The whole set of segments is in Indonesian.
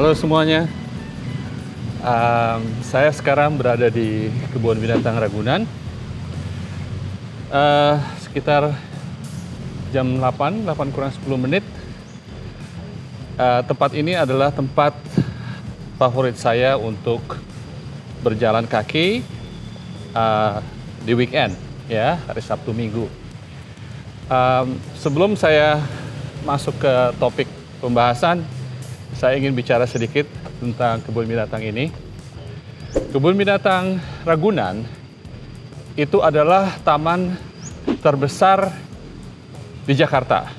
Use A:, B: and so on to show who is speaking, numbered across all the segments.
A: Halo semuanya, saya sekarang berada di Kebun Binatang Ragunan. Sekitar jam 8 kurang 10 menit. Tempat ini adalah tempat favorit saya untuk berjalan kaki di weekend, ya, hari Sabtu Minggu. Sebelum saya masuk ke topik pembahasan, saya ingin bicara sedikit tentang kebun binatang ini. Kebun Binatang Ragunan itu adalah taman terbesar di Jakarta.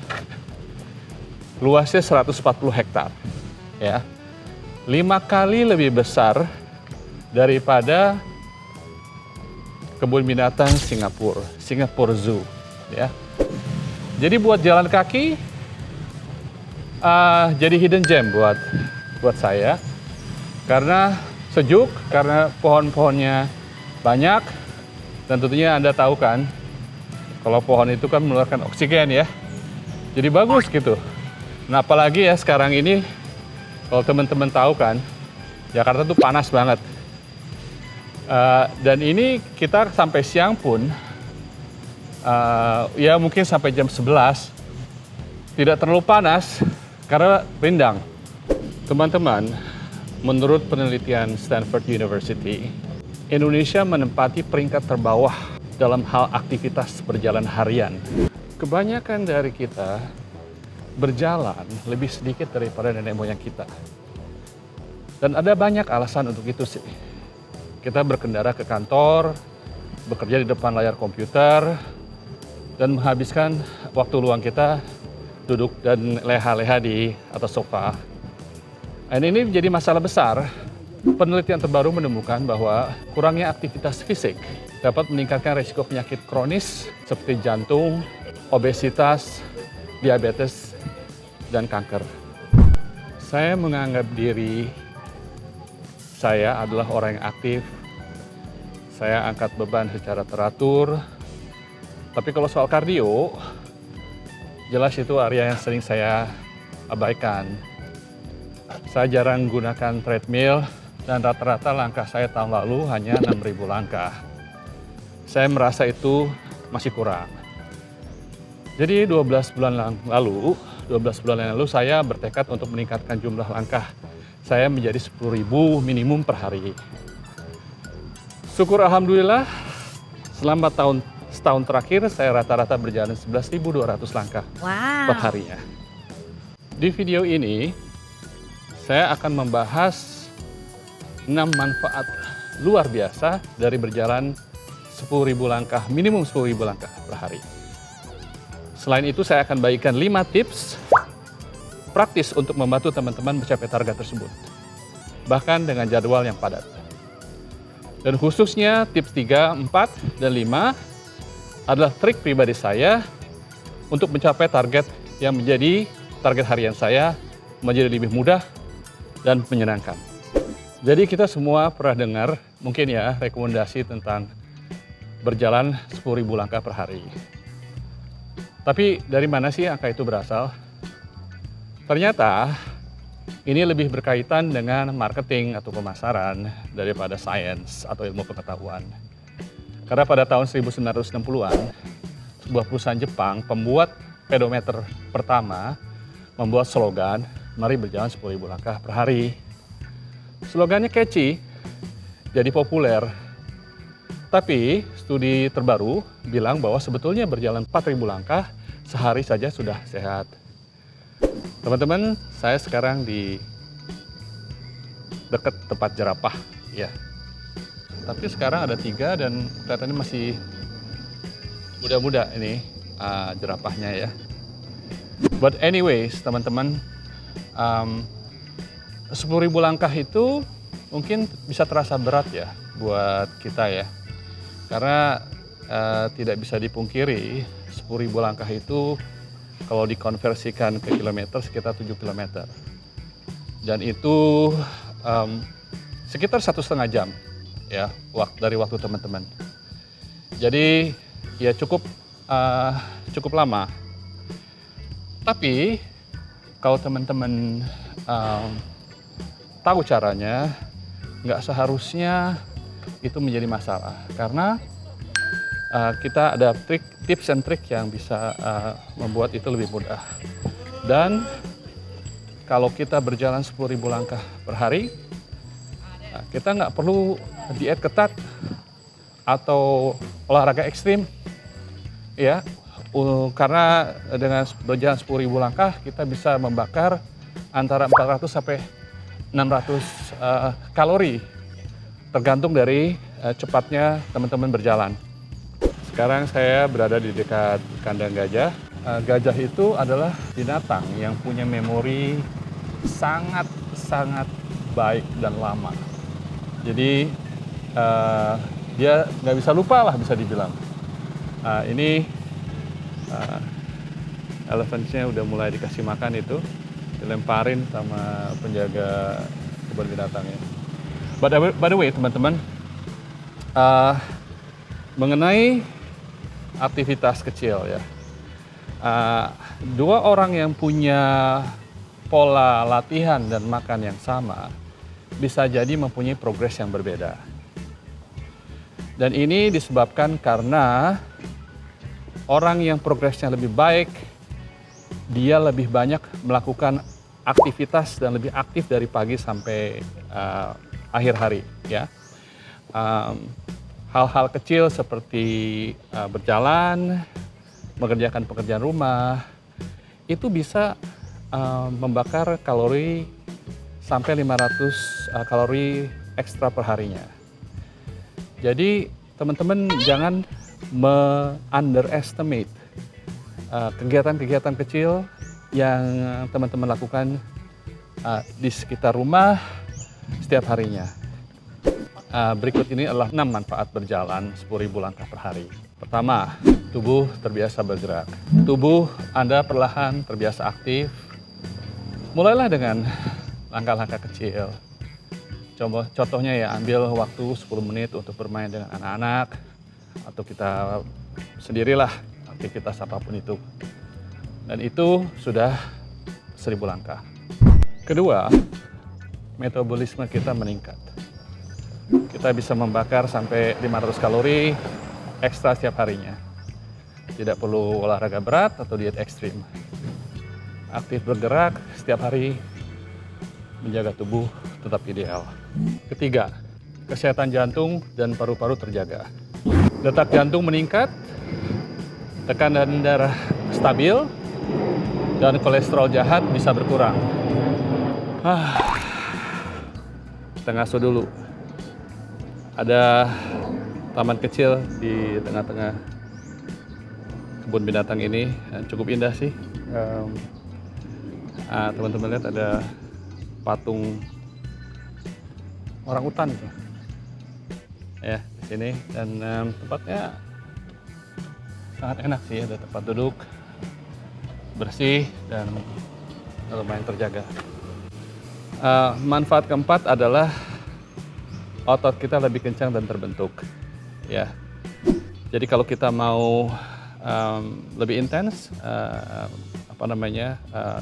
A: Luasnya 140 hektar, ya. 5 kali lebih besar daripada kebun binatang Singapura Zoo, ya. Jadi buat jalan kaki jadi hidden gem buat saya, karena sejuk, karena pohon-pohonnya banyak, dan tentunya Anda tahu kan, kalau pohon itu kan mengeluarkan oksigen, ya. Jadi bagus gitu. Nah, apalagi ya sekarang ini, kalau teman-teman tahu kan, Jakarta tuh panas banget. Dan ini kita sampai siang pun, ya mungkin sampai jam 11, tidak terlalu panas, karena rindang. Teman-teman, menurut penelitian Stanford University, Indonesia menempati peringkat terbawah dalam hal aktivitas berjalan harian. Kebanyakan dari kita berjalan lebih sedikit daripada nenek moyang kita. Dan ada banyak alasan untuk itu sih. Kita berkendara ke kantor, bekerja di depan layar komputer, dan menghabiskan waktu luang kita duduk dan leha-leha di atas sofa. Dan ini menjadi masalah besar. Penelitian terbaru menemukan bahwa kurangnya aktivitas fisik dapat meningkatkan risiko penyakit kronis seperti jantung, obesitas, diabetes, dan kanker. Saya menganggap diri saya adalah orang yang aktif. Saya angkat beban secara teratur. Tapi kalau soal kardio, jelas itu area yang sering saya abaikan. Saya jarang gunakan treadmill, dan rata-rata langkah saya tahun lalu hanya 6.000 langkah. Saya merasa itu masih kurang. Jadi 12 bulan yang lalu saya bertekad untuk meningkatkan jumlah langkah saya menjadi 10.000 minimum per hari. Syukur alhamdulillah, selama setahun terakhir saya rata-rata berjalan 11.200 langkah per harinya. Di video ini saya akan membahas 6 manfaat luar biasa dari berjalan 10.000 langkah, minimum 10.000 langkah per hari. Selain itu saya akan bagikan 5 tips praktis untuk membantu teman-teman mencapai target tersebut, bahkan dengan jadwal yang padat. Dan khususnya tips 3, 4, dan 5 adalah trik pribadi saya untuk mencapai target yang menjadi target harian saya menjadi lebih mudah dan menyenangkan. Jadi kita semua pernah dengar mungkin ya rekomendasi tentang berjalan 10.000 langkah per hari. Tapi dari mana sih angka itu berasal? Ternyata ini lebih berkaitan dengan marketing atau pemasaran daripada sains atau ilmu pengetahuan. Karena pada tahun 1960-an, sebuah perusahaan Jepang, pembuat pedometer pertama, membuat slogan, mari berjalan 10.000 langkah per hari. Slogannya catchy, jadi populer. Tapi studi terbaru bilang bahwa sebetulnya berjalan 4.000 langkah sehari saja sudah sehat. Teman-teman, saya sekarang di dekat tempat jerapah, ya. Tapi sekarang ada 3 dan kelihatannya masih muda-muda ini jerapahnya, ya. But anyways, teman-teman, 10.000 langkah itu mungkin bisa terasa berat ya buat kita ya. Karena tidak bisa dipungkiri 10.000 langkah itu kalau dikonversikan ke kilometer sekitar 7 kilometer. Dan itu sekitar 1,5 jam ya dari waktu teman-teman. Jadi ya cukup lama. Tapi kalau teman-teman tahu caranya, nggak seharusnya itu menjadi masalah. Karena kita ada tips and trik yang bisa membuat itu lebih mudah. Dan kalau kita berjalan 10.000 langkah per hari, kita nggak perlu diet ketat atau olahraga ekstrim, ya. Karena dengan berjalan 10.000 langkah, kita bisa membakar antara 400 sampai 600 kalori, tergantung dari cepatnya teman-teman berjalan. Sekarang saya berada di dekat kandang gajah. Gajah itu adalah binatang yang punya memori sangat baik dan lama. Jadi dia nggak bisa lupa lah, bisa dibilang. Ini elephant-nya udah mulai dikasih makan itu, dilemparin sama penjaga kebun binatangnya. By the way teman-teman, mengenai aktivitas kecil ya. Dua orang yang punya pola latihan dan makan yang sama bisa jadi mempunyai progres yang berbeda. Dan ini disebabkan karena orang yang progresnya lebih baik, dia lebih banyak melakukan aktivitas dan lebih aktif dari pagi sampai akhir hari, ya. Hal-hal kecil seperti berjalan, mengerjakan pekerjaan rumah, itu bisa membakar kalori sampai 500 kalori ekstra per harinya. Jadi teman-teman jangan underestimate kegiatan-kegiatan kecil yang teman-teman lakukan di sekitar rumah setiap harinya. Berikut ini adalah 6 manfaat berjalan 10.000 langkah per hari. Pertama, tubuh terbiasa bergerak. Tubuh Anda perlahan terbiasa aktif. Mulailah dengan langkah-langkah kecil. Contohnya ya, ambil waktu 10 menit untuk bermain dengan anak-anak, atau kita sendirilah, aktivitas apapun itu. Dan itu sudah 1000 langkah. Kedua, metabolisme kita meningkat. Kita bisa membakar sampai 500 kalori ekstra setiap harinya. Tidak perlu olahraga berat atau diet ekstrim. Aktif bergerak setiap hari menjaga tubuh tetap ideal. Ketiga, kesehatan jantung dan paru-paru terjaga. Detak jantung meningkat, tekanan darah stabil, dan kolesterol jahat bisa berkurang. Kita ngaso dulu. Ada taman kecil di tengah-tengah kebun binatang ini, cukup indah sih. Teman-teman lihat ada patung orang utan itu, ya di sini, dan tempatnya sangat enak sih, ada tempat duduk bersih dan lumayan terjaga. Manfaat keempat adalah otot kita lebih kencang dan terbentuk, ya. Jadi kalau kita mau lebih intens,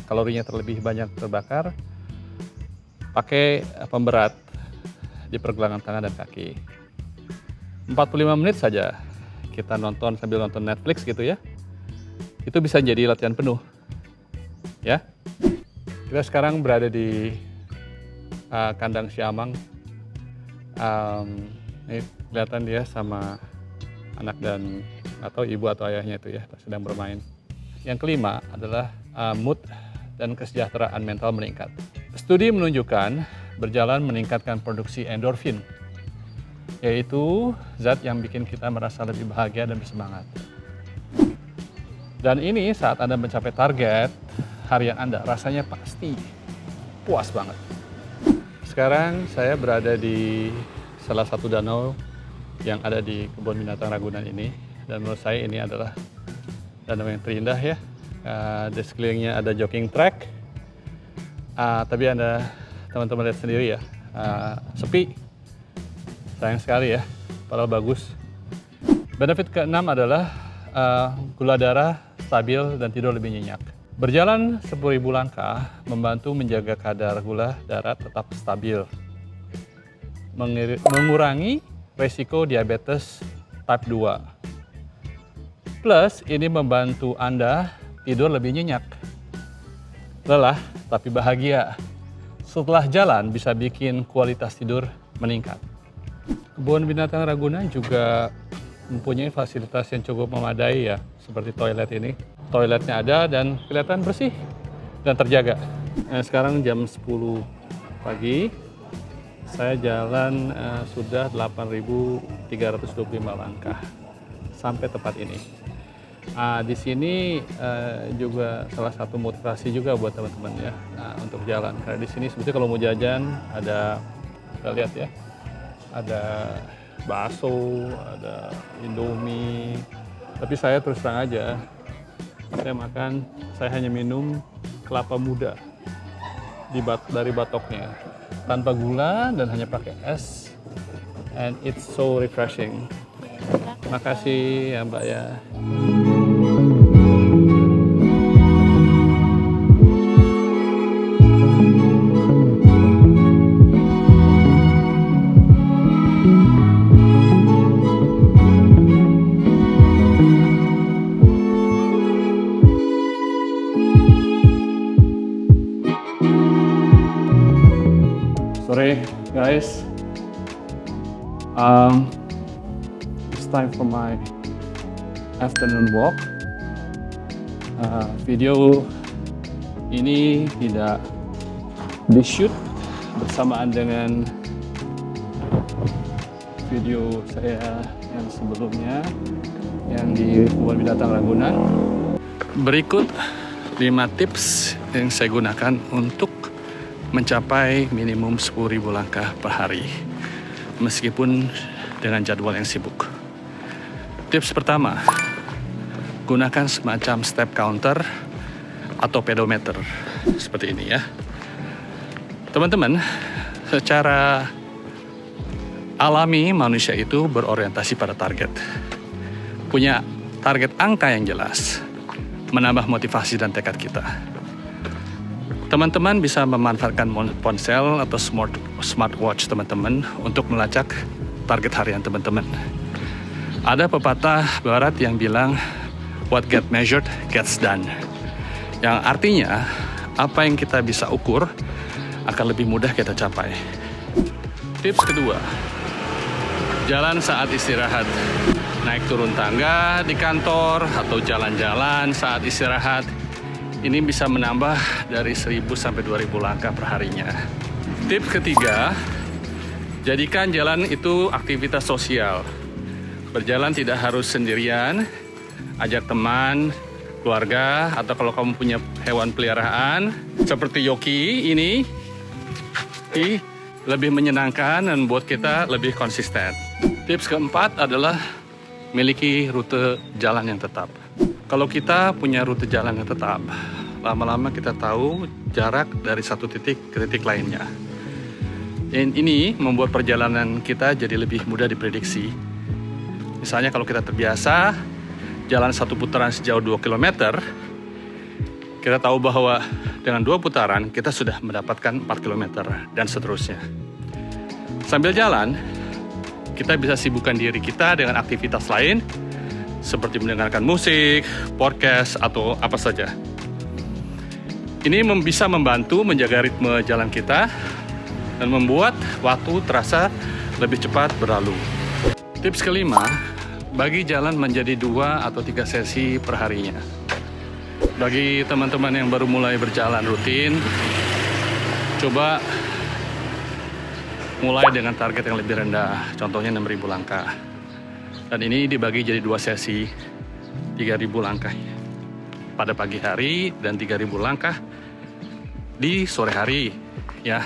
A: kalorinya terlebih banyak terbakar, pakai pemberat di pergelangan tangan dan kaki. 45 menit saja kita nonton sambil nonton Netflix gitu ya, itu bisa jadi latihan penuh, ya. Kita sekarang berada di kandang siamang. Ini kelihatan dia sama anak dan atau ibu atau ayahnya itu ya sedang bermain. Yang kelima adalah mood dan kesejahteraan mental meningkat. Studi menunjukkan berjalan meningkatkan produksi endorfin, yaitu zat yang bikin kita merasa lebih bahagia dan bersemangat. Dan ini saat Anda mencapai target harian Anda, rasanya pasti puas banget. Sekarang saya berada di salah satu danau yang ada di kebun binatang Ragunan ini, dan menurut saya ini adalah danau yang terindah ya. Di sekelilingnya ada jogging track, tapi Anda teman-teman lihat sendiri ya, sepi. Sayang sekali ya, padahal bagus. Benefit keenam adalah gula darah stabil dan tidur lebih nyenyak. Berjalan 10.000 langkah membantu menjaga kadar gula darah tetap stabil, mengurangi resiko diabetes type 2. Plus, ini membantu Anda tidur lebih nyenyak. Lelah tapi bahagia. Setelah jalan bisa bikin kualitas tidur meningkat. Kebun Binatang Ragunan juga mempunyai fasilitas yang cukup memadai ya, seperti toilet ini. Toiletnya ada dan kelihatan bersih dan terjaga. Sekarang jam 10 pagi, saya jalan sudah 8.325 langkah sampai tempat ini. Di sini juga salah satu motivasi juga buat teman-teman ya untuk jalan. Karena di sini sebetulnya kalau mau jajan ada, kita lihat ya, ada bakso, ada Indomie. Tapi saya terus terang aja, saya hanya minum kelapa muda dari batoknya, tanpa gula dan hanya pakai es, and it's so refreshing. Makasih ya Mbak ya. Sorry guys, it's time for my afternoon walk. Video ini tidak di-shoot bersamaan dengan video saya yang sebelumnya yang di Kebun Binatang Ragunan. Berikut 5 tips yang saya gunakan untuk mencapai minimum 10.000 langkah per hari, meskipun dengan jadwal yang sibuk. Tips pertama, gunakan semacam step counter atau pedometer, seperti ini ya. Teman-teman, secara alami manusia itu berorientasi pada target. Punya target angka yang jelas, menambah motivasi dan tekad kita. Teman-teman bisa memanfaatkan ponsel atau smartwatch teman-teman untuk melacak target harian teman-teman. Ada pepatah barat yang bilang, what get measured gets done. Yang artinya, apa yang kita bisa ukur akan lebih mudah kita capai. Tips kedua, jalan saat istirahat. Naik turun tangga di kantor atau jalan-jalan saat istirahat. Ini bisa menambah dari 1.000 sampai 2.000 langkah per harinya. Tips ketiga, jadikan jalan itu aktivitas sosial. Berjalan tidak harus sendirian, ajak teman, keluarga, atau kalau kamu punya hewan peliharaan, seperti Yoki ini lebih menyenangkan dan buat kita lebih konsisten. Tips keempat adalah miliki rute jalan yang tetap. Kalau kita punya rute jalan yang tetap, lama-lama kita tahu jarak dari satu titik ke titik lainnya. Dan ini membuat perjalanan kita jadi lebih mudah diprediksi. Misalnya kalau kita terbiasa jalan satu putaran sejauh 2 km, kita tahu bahwa dengan 2 putaran kita sudah mendapatkan 4 km dan seterusnya. Sambil jalan, kita bisa sibukkan diri kita dengan aktivitas lain, seperti mendengarkan musik, podcast, atau apa saja. Ini bisa membantu menjaga ritme jalan kita dan membuat waktu terasa lebih cepat berlalu. Tips kelima, bagi jalan menjadi 2 atau 3 sesi per harinya. Bagi teman-teman yang baru mulai berjalan rutin, coba mulai dengan target yang lebih rendah, contohnya 6.000 langkah. Dan ini dibagi jadi 2 sesi, 3.000 langkah pada pagi hari dan 3.000 langkah di sore hari, ya.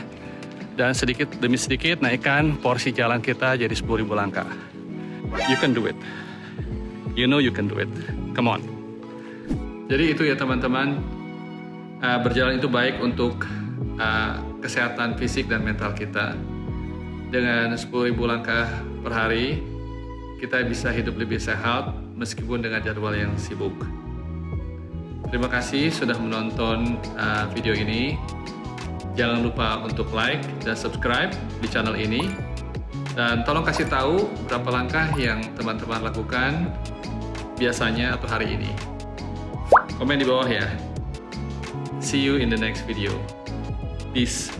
A: Dan sedikit demi sedikit naikkan porsi jalan kita jadi 10.000 langkah. You can do it. You know you can do it. Come on. Jadi itu ya teman-teman. Berjalan itu baik untuk kesehatan fisik dan mental kita. Dengan 10.000 langkah per hari, kita bisa hidup lebih sehat meskipun dengan jadwal yang sibuk. Terima kasih sudah menonton video ini. Jangan lupa untuk like dan subscribe di channel ini. Dan tolong kasih tahu berapa langkah yang teman-teman lakukan biasanya atau hari ini. Komen di bawah ya. See you in the next video. Peace.